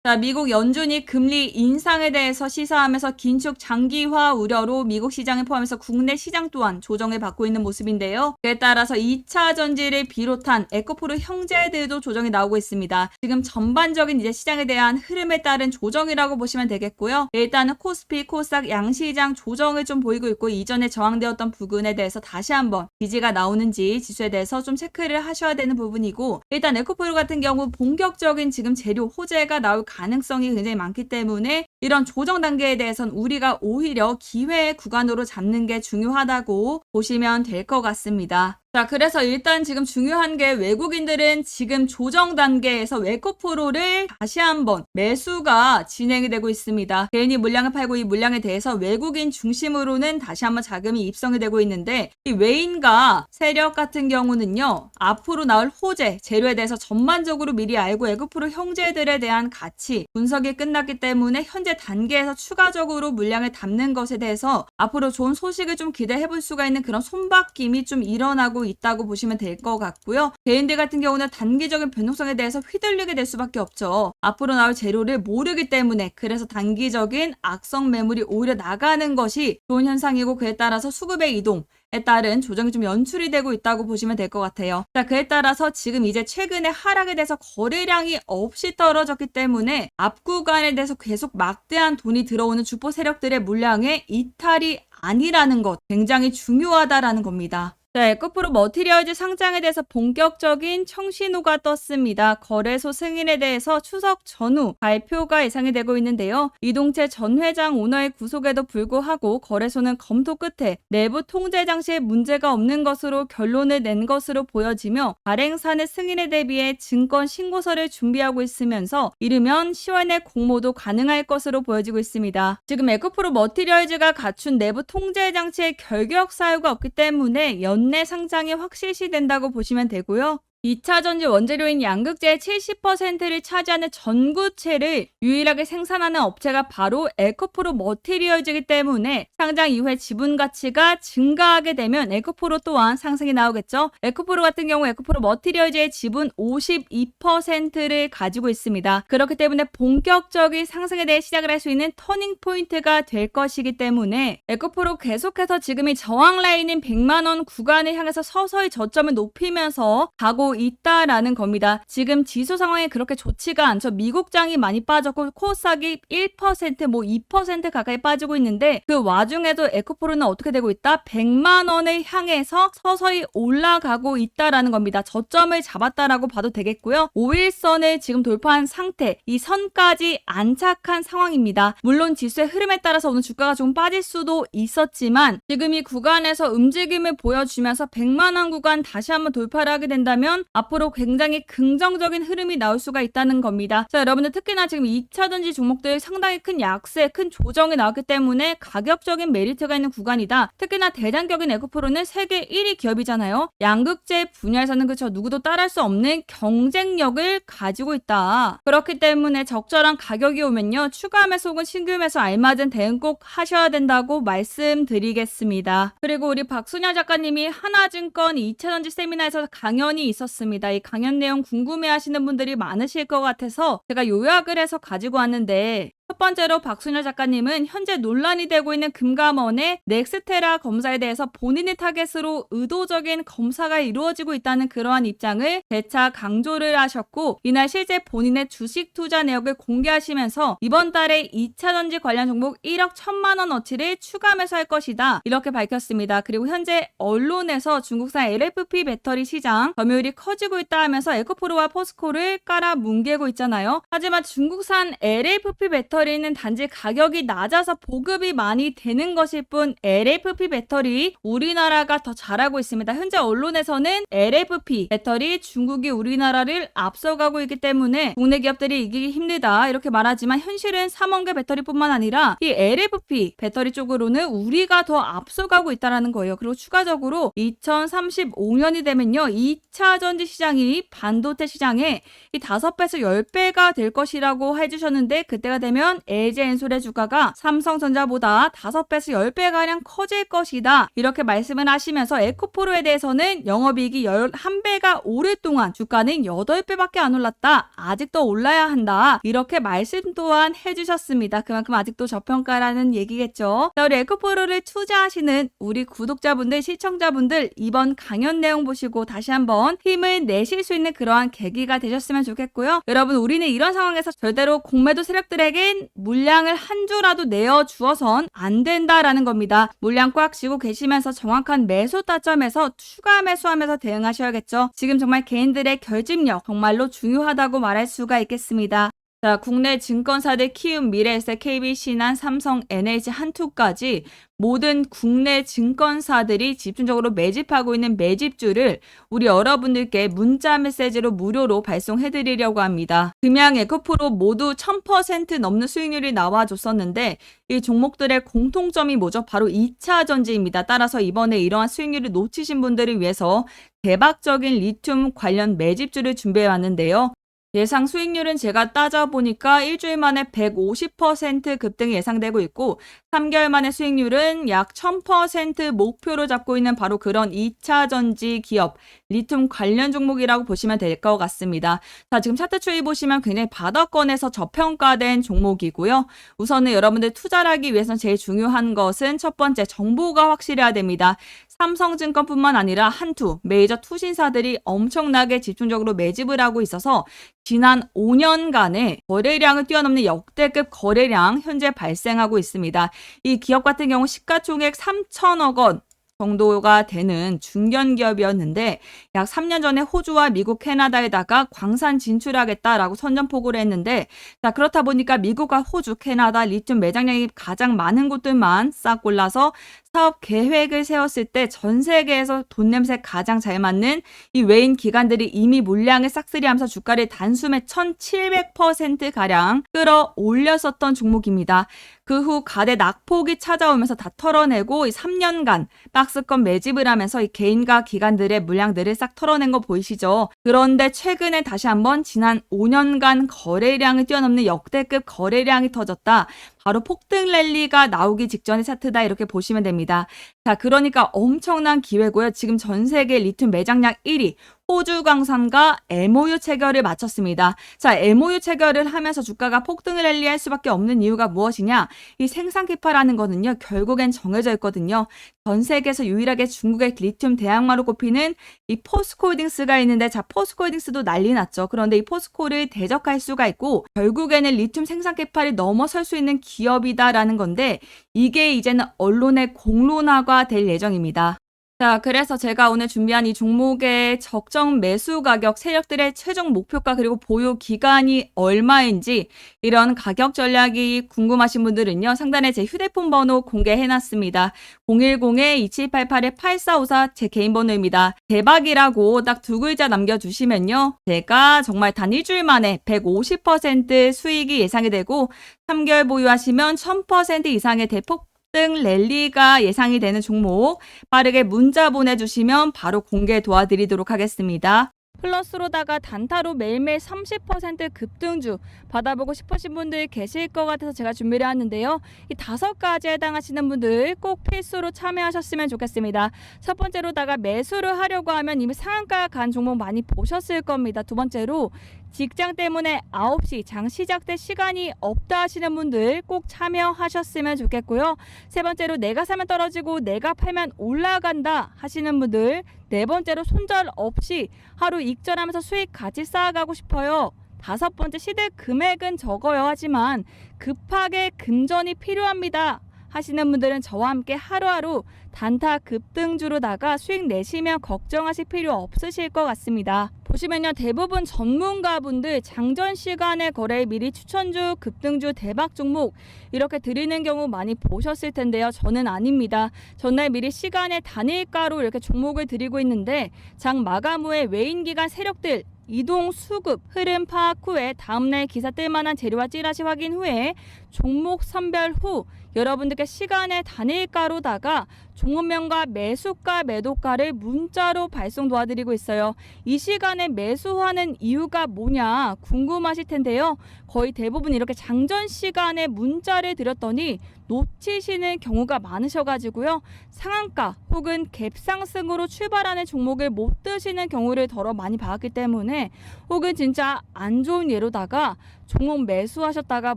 자, 미국 연준이 금리 인상에 대해서 시사하면서 긴축 장기화 우려로 미국 시장을 포함해서 국내 시장 또한 조정을 받고 있는 모습인데요. 그에 따라서 2차 전지를 비롯한 에코프로 형제들도 조정이 나오고 있습니다. 지금 전반적인 이제 시장에 대한 흐름에 따른 조정이라고 보시면 되겠고요. 일단은 코스피, 코스닥 양시장 조정을 좀 보이고 있고 이전에 저항되었던 부분에 대해서 다시 한번 지지가 나오는지 지수에 대해서 좀 체크를 하셔야 되는 부분이고, 일단 에코프로 같은 경우 본격적인 지금 재료 호재가 나올 가능성이 굉장히 많기 때문에 이런 조정 단계에 대해서는 우리가 오히려 기회의 구간으로 잡는 게 중요하다고 보시면 될 것 같습니다. 자, 그래서 일단 지금 중요한 게 외국인들은 지금 조정 단계에서 에코프로를 다시 한번 매수가 진행이 되고 있습니다. 개인이 물량을 팔고 이 물량에 대해서 외국인 중심으로는 다시 한번 자금이 입성이 되고 있는데, 이 외인과 세력 같은 경우는요, 앞으로 나올 호재, 재료에 대해서 전반적으로 미리 알고 에코프로 형제들에 대한 가치 분석이 끝났기 때문에 현재 단계에서 추가적으로 물량을 담는 것에 대해서 앞으로 좋은 소식을 좀 기대해 볼 수가 있는 그런 손바뀜이 좀 일어나고 있다고 보시면 될 것 같고요. 개인들 같은 경우는 단기적인 변동성에 대해서 휘둘리게 될 수밖에 없죠. 앞으로 나올 재료를 모르기 때문에, 그래서 단기적인 악성 매물이 오히려 나가는 것이 좋은 현상이고, 그에 따라서 수급의 이동에 따른 조정이 좀 연출이 되고 있다고 보시면 될 것 같아요. 자, 그에 따라서 지금 이제 최근에 하락에 대해서 거래량이 없이 떨어졌기 때문에 앞 구간에 대해서 계속 막대한 돈이 들어오는 주포 세력들의 물량의 이탈이 아니라는 것, 굉장히 중요하다라는 겁니다. 자, 에코프로 머티리얼즈 상장에 대해서 본격적인 청신호가 떴습니다. 거래소 승인에 대해서 추석 전후 발표가 예상이 되고 있는데요. 이동채 전 회장 오너의 구속에도 불구하고 거래소는 검토 끝에 내부 통제 장치에 문제가 없는 것으로 결론을 낸 것으로 보여지며, 발행사는 승인에 대비해 증권 신고서를 준비하고 있으면서 이르면 10월 내 공모도 가능할 것으로 보여지고 있습니다. 지금 에코프로 머티리얼즈가 갖춘 내부 통제 장치의 결격 사유가 없기 때문에 연내 상장이 확실시 된다고 보시면 되고요. 2차 전지 원재료인 양극재의 70%를 차지하는 전구체를 유일하게 생산하는 업체가 바로 에코프로 머티리얼즈이기 때문에 상장 이후에 지분 가치가 증가하게 되면 에코프로 또한 상승이 나오겠죠. 에코프로 같은 경우 에코프로 머티리얼즈의 지분 52%를 가지고 있습니다. 그렇기 때문에 본격적인 상승에 대해 시작을 할 수 있는 터닝 포인트가 될 것이기 때문에 에코프로 계속해서 지금이 저항 라인인 100만 원 구간을 향해서 서서히 저점을 높이면서 가고 있다라는 겁니다. 지금 지수 상황이 그렇게 좋지가 않죠. 미국장이 많이 빠졌고 코스닥이 1%, 2% 가까이 빠지고 있는데, 그 와중에도 에코프로는 어떻게 되고 있다? 100만 원을 향해서 서서히 올라가고 있다라는 겁니다. 저점을 잡았다라고 봐도 되겠고요. 5일선을 지금 돌파한 상태, 이 선까지 안착한 상황입니다. 물론 지수의 흐름에 따라서 오늘 주가가 좀 빠질 수도 있었지만 지금 이 구간에서 움직임을 보여주면서 100만 원 구간 다시 한번 돌파를 하게 된다면 앞으로 굉장히 긍정적인 흐름이 나올 수가 있다는 겁니다. 자, 여러분들 특히나 지금 2차 전지 종목들 상당히 큰 약세, 큰 조정이 나왔기 때문에 가격적인 메리트가 있는 구간이다. 특히나 대장격인 에코프로는 세계 1위 기업이잖아요. 양극재 분야에서는 그쵸, 누구도 따라할 수 없는 경쟁력을 가지고 있다. 그렇기 때문에 적절한 가격이 오면요, 추가 매수 혹은 신규 매수 알맞은 대응 꼭 하셔야 된다고 말씀드리겠습니다. 그리고 우리 박순영 작가님이 하나증권 2차 전지 세미나에서 강연이 있었습니다. 이 강연 내용 궁금해하시는 분들이 많으실 것 같아서 제가 요약을 해서 가지고 왔는데, 첫 번째로 박순열 작가님은 현재 논란이 되고 있는 금감원의 넥스테라 검사에 대해서 본인의 타겟으로 의도적인 검사가 이루어지고 있다는 그러한 입장을 재차 강조를 하셨고, 이날 실제 본인의 주식 투자 내역을 공개하시면서 이번 달에 2차 전지 관련 종목 1억 1천만 원어치를 추가 매수할 것이다, 이렇게 밝혔습니다. 그리고 현재 언론에서 중국산 LFP 배터리 시장 점유율이 커지고 있다 하면서 에코프로와 포스코를 깔아뭉개고 있잖아요. 하지만 중국산 LFP 배터리는 단지 가격이 낮아서 보급이 많이 되는 것일 뿐 LFP 배터리 우리나라가 더 잘하고 있습니다. 현재 언론에서는 LFP 배터리 중국이 우리나라를 앞서가고 있기 때문에 국내 기업들이 이기기 힘들다, 이렇게 말하지만 현실은 삼원계 배터리뿐만 아니라 이 LFP 배터리 쪽으로는 우리가 더 앞서가고 있다는 거예요. 그리고 추가적으로 2035년이 되면요, 2차 전지 시장이 반도체 시장에 이 5배에서 10배가 될 것이라고 해주셨는데, 그때가 되면 된다면 LG엔솔의 주가가 삼성전자보다 5배에서 10배가량 커질 것이다. 이렇게 말씀을 하시면서 에코프로에 대해서는 영업이익이 11배가 오랫동안 주가는 8배밖에 안 올랐다. 아직도 올라야 한다. 이렇게 말씀 또한 해주셨습니다. 그만큼 아직도 저평가라는 얘기겠죠. 자, 우리 에코프로를 투자하시는 우리 구독자분들, 시청자분들 이번 강연 내용 보시고 다시 한번 힘을 내실 수 있는 그러한 계기가 되셨으면 좋겠고요. 여러분, 우리는 이런 상황에서 절대로 공매도 세력들에겐 물량을 한 주라도 내어주어선 안 된다라는 겁니다. 물량 꽉 쥐고 계시면서 정확한 매수 타점에서 추가 매수하면서 대응하셔야겠죠. 지금 정말 개인들의 결집력 정말로 중요하다고 말할 수가 있겠습니다. 자, 국내 증권사들 키움, 미래에셋, KB, 신한, 삼성, NH, 한투까지 모든 국내 증권사들이 집중적으로 매집하고 있는 매집주를 우리 여러분들께 문자 메시지로 무료로 발송해드리려고 합니다. 금양, 에코프로 모두 1000% 넘는 수익률이 나와줬었는데 이 종목들의 공통점이 뭐죠? 바로 2차 전지입니다. 따라서 이번에 이러한 수익률을 놓치신 분들을 위해서 대박적인 리튬 관련 매집주를 준비해왔는데요. 예상 수익률은 제가 따져보니까 일주일 만에 150% 급등이 예상되고 있고 3개월 만에 수익률은 약 1000% 목표로 잡고 있는 바로 그런 2차 전지 기업, 리튬 관련 종목이라고 보시면 될 것 같습니다. 자, 지금 차트 추이 보시면 굉장히 바닥권에서 저평가된 종목이고요. 우선은 여러분들 투자를 하기 위해서는 제일 중요한 것은 첫 번째, 정보가 확실해야 됩니다. 삼성증권뿐만 아니라 한투, 메이저 투신사들이 엄청나게 집중적으로 매집을 하고 있어서 지난 5년간의 거래량을 뛰어넘는 역대급 거래량 현재 발생하고 있습니다. 이 기업 같은 경우 시가총액 3천억 원 정도가 되는 중견기업이었는데 약 3년 전에 호주와 미국, 캐나다에다가 광산 진출하겠다라고 선전포고를 했는데 자, 그렇다 보니까 미국과 호주, 캐나다 리튬 매장량이 가장 많은 곳들만 싹 골라서 사업 계획을 세웠을 때 전 세계에서 돈 냄새 가장 잘 맞는 이 외인 기관들이 이미 물량을 싹쓸이하면서 주가를 단숨에 1700%가량 끌어올렸었던 종목입니다. 그 후 가대 낙폭이 찾아오면서 다 털어내고 이 3년간 박스권 매집을 하면서 이 개인과 기관들의 물량들을 싹 털어낸 거 보이시죠? 그런데 최근에 다시 한번 지난 5년간 거래량을 뛰어넘는 역대급 거래량이 터졌다. 바로 폭등 랠리가 나오기 직전의 차트다 이렇게 보시면 됩니다. 자, 그러니까 엄청난 기회고요. 지금 전 세계 리튬 매장량 1위 호주 광산과 MOU 체결을 마쳤습니다. 자, MOU 체결을 하면서 주가가 폭등을 랠리할 수밖에 없는 이유가 무엇이냐? 이 생산 캐파라는 거는요, 결국엔 정해져 있거든요. 전 세계에서 유일하게 중국의 리튬 대항마로 꼽히는 이 포스코홀딩스가 있는데 자, 포스코홀딩스도 난리 났죠. 그런데 이 포스코를 대적할 수가 있고 결국에는 리튬 생산 캐파를 넘어설 수 있는 기업이다라는 건데 이게 이제는 언론의 공론화가 될 예정입니다. 자, 그래서 제가 오늘 준비한 이 종목의 적정 매수 가격, 세력들의 최종 목표가 그리고 보유 기간이 얼마인지 이런 가격 전략이 궁금하신 분들은요. 상단에 제 휴대폰 번호 공개해놨습니다. 010-2788-8454 제 개인 번호입니다. 대박이라고 딱 두 글자 남겨주시면요. 제가 정말 단 일주일 만에 150% 수익이 예상이 되고 3개월 보유하시면 1000% 이상의 대폭 등 랠리가 예상이 되는 종목 빠르게 문자 보내주시면 바로 공개 도와드리도록 하겠습니다. 플러스로다가 단타로 매일매일 30% 급등주 받아보고 싶으신 분들 계실 것 같아서 제가 준비를 했는데요. 이 5가지에 해당하시는 분들 꼭 필수로 참여하셨으면 좋겠습니다. 첫 번째로다가 매수를 하려고 하면 이미 상한가 간 종목 많이 보셨을 겁니다. 두 번째로 직장 때문에 9시 장 시작될 시간이 없다 하시는 분들 꼭 참여하셨으면 좋겠고요. 세 번째로 내가 사면 떨어지고 내가 팔면 올라간다 하시는 분들, 네 번째로 손절 없이 하루 익절하면서 수익 같이 쌓아가고 싶어요. 5번째, 시드 금액은 적어요 하지만 급하게 금전이 필요합니다 하시는 분들은 저와 함께 하루하루 단타 급등주로다가 수익 내시면 걱정하실 필요 없으실 것 같습니다. 보시면요, 대부분 전문가분들 장전 시간에 거래 미리 추천주, 급등주, 대박 종목 이렇게 드리는 경우 많이 보셨을 텐데요. 저는 아닙니다. 전날 미리 시간에 단일가로 이렇게 종목을 드리고 있는데 장 마감 후에 외인 기관 세력들 이동 수급 흐름 파악 후에 다음날 기사 뜰만한 재료와 찌라시 확인 후에 종목 선별 후 여러분들께 시간의 단일가로다가 종목명과 매수가, 매도가를 문자로 발송 도와드리고 있어요. 이 시간에 매수하는 이유가 뭐냐 궁금하실 텐데요. 거의 대부분 이렇게 장전 시간에 문자를 드렸더니 놓치시는 경우가 많으셔가지고요. 상한가 혹은 갭상승으로 출발하는 종목을 못 드시는 경우를 더러 많이 봤기 때문에, 혹은 진짜 안 좋은 예로다가 종목 매수하셨다가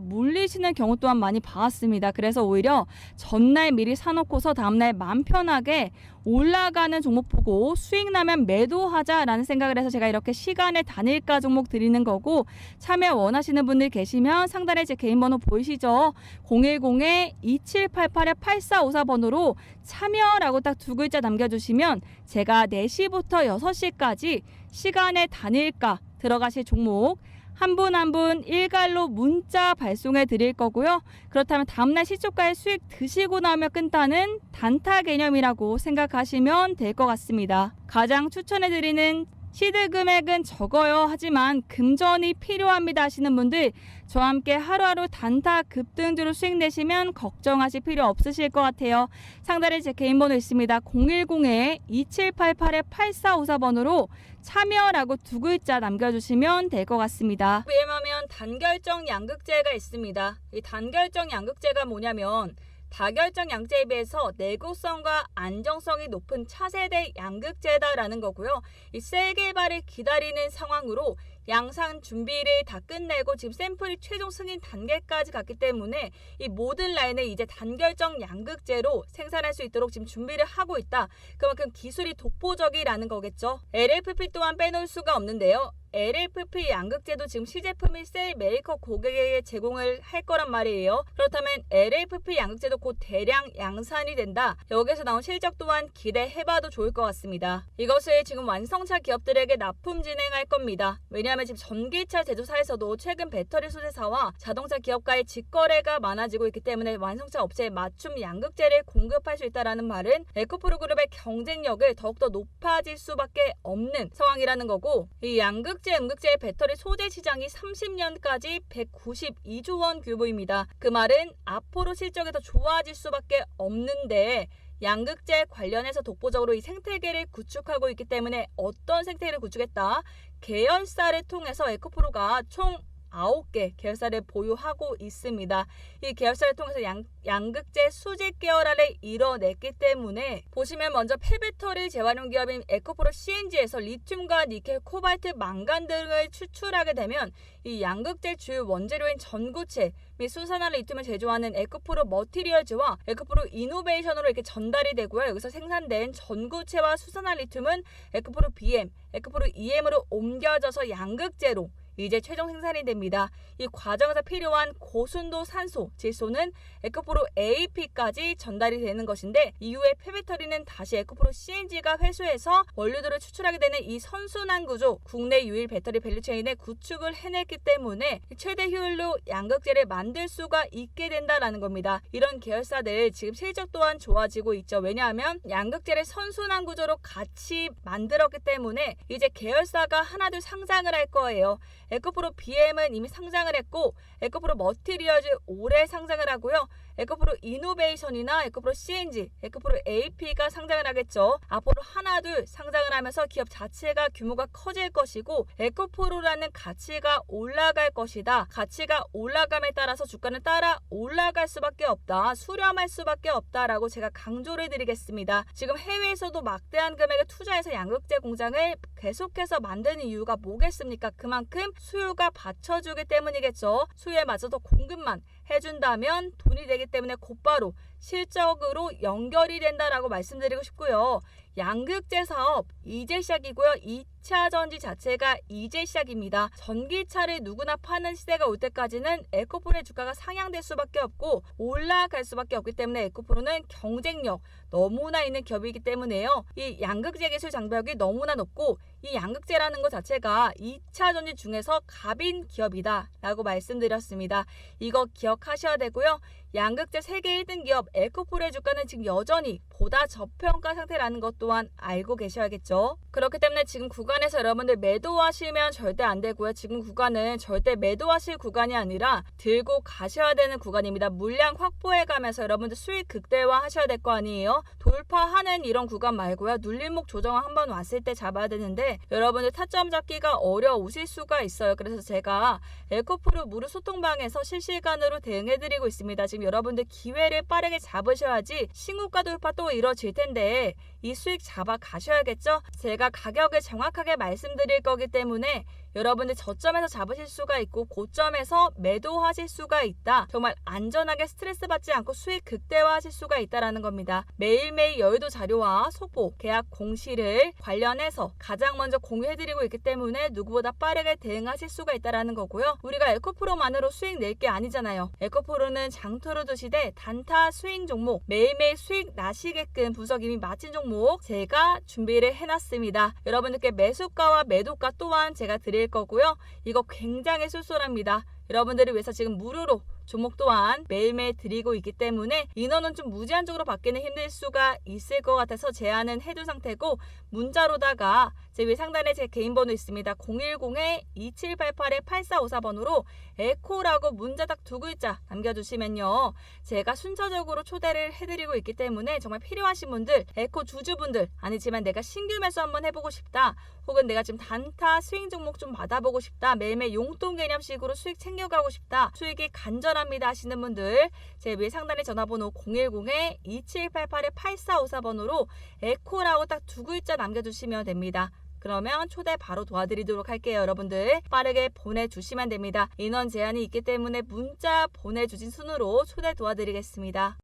물리시는 경우 또한 많이 봤습니다. 그래서 오히려 전날 미리 사놓고서 다음날 마음 편하게 올라가는 종목 보고 수익 나면 매도하자라는 생각을 해서 제가 이렇게 시간의 단일가 종목 드리는 거고, 참여 원하시는 분들 계시면 상단에 제 개인 번호 보이시죠? 010-2788-8454번으로 참여라고 딱 두 글자 남겨주시면 제가 4시부터 6시까지 시간의 단일가 들어가실 종목 한 분 한 분 일괄로 문자 발송해 드릴 거고요. 그렇다면 다음날 시초가의 수익 드시고 나면 끝나는 단타 개념이라고 생각하시면 될 것 같습니다. 가장 추천해 드리는 시드 금액은 적어요. 하지만 금전이 필요합니다 하시는 분들, 저와 함께 하루하루 단타 급등주로 수익 내시면 걱정하실 필요 없으실 것 같아요. 상단에 제 개인 번호 있습니다. 010-2788-8454번으로 참여라고 두 글자 남겨주시면 될 것 같습니다. 왜냐하면 단결정 양극재가 있습니다. 이 단결정 양극재가 뭐냐면, 다결정 양극재에 비해서 내구성과 안정성이 높은 차세대 양극재다라는 거고요. 이 셀 개발을 기다리는 상황으로 양산 준비를 다 끝내고 지금 샘플이 최종 승인 단계까지 갔기 때문에 이 모든 라인을 이제 단결정 양극재로 생산할 수 있도록 지금 준비를 하고 있다. 그만큼 기술이 독보적이라는 거겠죠. LFP 또한 빼놓을 수가 없는데요. LFP 양극재도 지금 시제품이 셀 메이커 고객에게 제공을 할 거란 말이에요. 그렇다면 LFP 양극재도 곧 대량 양산이 된다. 여기서 나온 실적 또한 기대해봐도 좋을 것 같습니다. 이것을 지금 완성차 기업들에게 납품 진행할 겁니다. 왜냐하면 지금 전기차 제조사에서도 최근 배터리 소재사와 자동차 기업과의 직거래가 많아지고 있기 때문에 완성차 업체에 맞춤 양극재를 공급할 수 있다는 말은 에코프로 그룹의 경쟁력을 더욱더 높아질 수밖에 없는 상황이라는 거고, 이 양극재 음극재의 배터리 소재 시장이 30년까지 192조 원 규모입니다. 그 말은 앞으로 실적이 더 좋아질 수밖에 없는데, 양극재 관련해서 독보적으로 이 생태계를 구축하고 있기 때문에 어떤 생태계를 구축했다? 계열사를 통해서 에코프로가 총 9개 계열사를 보유하고 있습니다. 이 계열사를 통해서 양극재 수직 계열화를 이뤄냈기 때문에, 보시면 먼저 폐배터리 재활용 기업인 에코프로 CNG에서 리튬과 니켈, 코발트, 망간 등을 추출하게 되면 이 양극재 주요 원재료인 전구체 및 수산화 리튬을 제조하는 에코프로 머티리얼즈와 에코프로 이노베이션으로 이렇게 전달이 되고요. 여기서 생산된 전구체와 수산화 리튬은 에코프로 BM, 에코프로 EM으로 옮겨져서 양극재로 이제 최종 생산이 됩니다. 이 과정에서 필요한 고순도 산소, 질소는 에코프로 AP까지 전달이 되는 것인데, 이후에 폐배터리는 다시 에코프로 CNG가 회수해서 원료들을 추출하게 되는 이 선순환 구조, 국내 유일 배터리 밸류체인의 구축을 해냈기 때문에 최대 효율로 양극재를 만들 수가 있게 된다라는 겁니다. 이런 계열사들 지금 실적 또한 좋아지고 있죠. 왜냐하면 양극재를 선순환 구조로 같이 만들었기 때문에 이제 계열사가 하나둘 상장을 할 거예요. 에코프로 BM은 이미 상장을 했고, 에코프로 머티리얼즈 올해 상장을 하고요. 에코프로 이노베이션이나 에코프로 CNG, 에코프로 AP가 상장을 하겠죠. 앞으로 하나둘 상장을 하면서 기업 자체가 규모가 커질 것이고, 에코프로라는 가치가 올라갈 것이다. 가치가 올라감에 따라서 주가는 따라 올라갈 수밖에 없다. 수렴할 수밖에 없다라고 제가 강조를 드리겠습니다. 지금 해외에서도 막대한 금액을 투자해서 양극재 공장을 계속해서 만드는 이유가 뭐겠습니까? 그만큼 수요가 받쳐주기 때문이겠죠. 수요에 맞춰서 공급만 해준다면 돈이 되기 때문에 곧바로 실적으로 연결이 된다라고 말씀드리고 싶고요. 양극재 사업 이제 시작이고요. 2차 전지 자체가 이제 시작입니다. 전기차를 누구나 파는 시대가 올 때까지는 에코프로의 주가가 상향될 수밖에 없고 올라갈 수밖에 없기 때문에 에코프로는 경쟁력 너무나 있는 기업이기 때문에요. 이 양극재 기술 장벽이 너무나 높고, 이 양극재라는 것 자체가 2차 전지 중에서 갑인 기업이다 라고 말씀드렸습니다. 이거 기억하셔야 되고요. 양극재 세계 1등 기업 에코프로의 주가는 지금 여전히 보다 저평가 상태라는 것도 또한 알고 계셔야겠죠. 그렇기 때문에 지금 구간에서 여러분들 매도하시면 절대 안 되고요. 지금 구간은 절대 매도하실 구간이 아니라 들고 가셔야 되는 구간입니다. 물량 확보해 가면서 여러분들 수익 극대화 하셔야 될 거 아니에요. 돌파하는 이런 구간 말고요. 눌림목 조정 한번 왔을 때 잡아야 되는데 여러분들 타점 잡기가 어려우실 수가 있어요. 그래서 제가 에코프로 무료 소통방에서 실시간으로 대응해드리고 있습니다. 지금 여러분들 기회를 빠르게 잡으셔야지 신고가 돌파 또 이뤄질 텐데 이 수익 잡아 가셔야겠죠? 제가 가격을 정확하게 말씀드릴 거기 때문에 여러분들 저점에서 잡으실 수가 있고 고점에서 매도하실 수가 있다. 정말 안전하게 스트레스 받지 않고 수익 극대화하실 수가 있다라는 겁니다. 매일매일 여의도 자료와 속보, 계약 공시를 관련해서 가장 먼저 공유해드리고 있기 때문에 누구보다 빠르게 대응하실 수가 있다라는 거고요. 우리가 에코프로만으로 수익 낼 게 아니잖아요. 에코프로는 장투를 두시되 단타 스윙 종목, 매일매일 수익 나시게끔 분석 이미 마친 종목 제가 준비를 해놨습니다. 여러분들께 매수가와 매도가 또한 제가 드릴 거고요. 이거 굉장히 쏠쏠합니다. 여러분들을 위해서 지금 무료로 종목 또한 매일매일 드리고 있기 때문에 인원은 좀 무제한적으로 받기는 힘들 수가 있을 것 같아서 제한은 해둔 상태고 문자로다가 제 위 상단에 제 개인 번호 있습니다. 010-2788-8454번으로 에코라고 문자 딱 두 글자 남겨주시면요. 제가 순서적으로 초대를 해드리고 있기 때문에 정말 필요하신 분들, 에코 주주분들 아니지만 내가 신규 매수 한번 해보고 싶다. 혹은 내가 지금 단타 스윙 종목 좀 받아보고 싶다. 매일매일 용돈 개념식으로 수익 챙겨가고 싶다. 수익이 간절합니다 하시는 분들 제 위에 상단에 전화번호 010-2788-8454번으로 에코라고 딱 두 글자 남겨주시면 됩니다. 그러면 초대 바로 도와드리도록 할게요. 여러분들 빠르게 보내주시면 됩니다. 인원 제한이 있기 때문에 문자 보내주신 순으로 초대 도와드리겠습니다.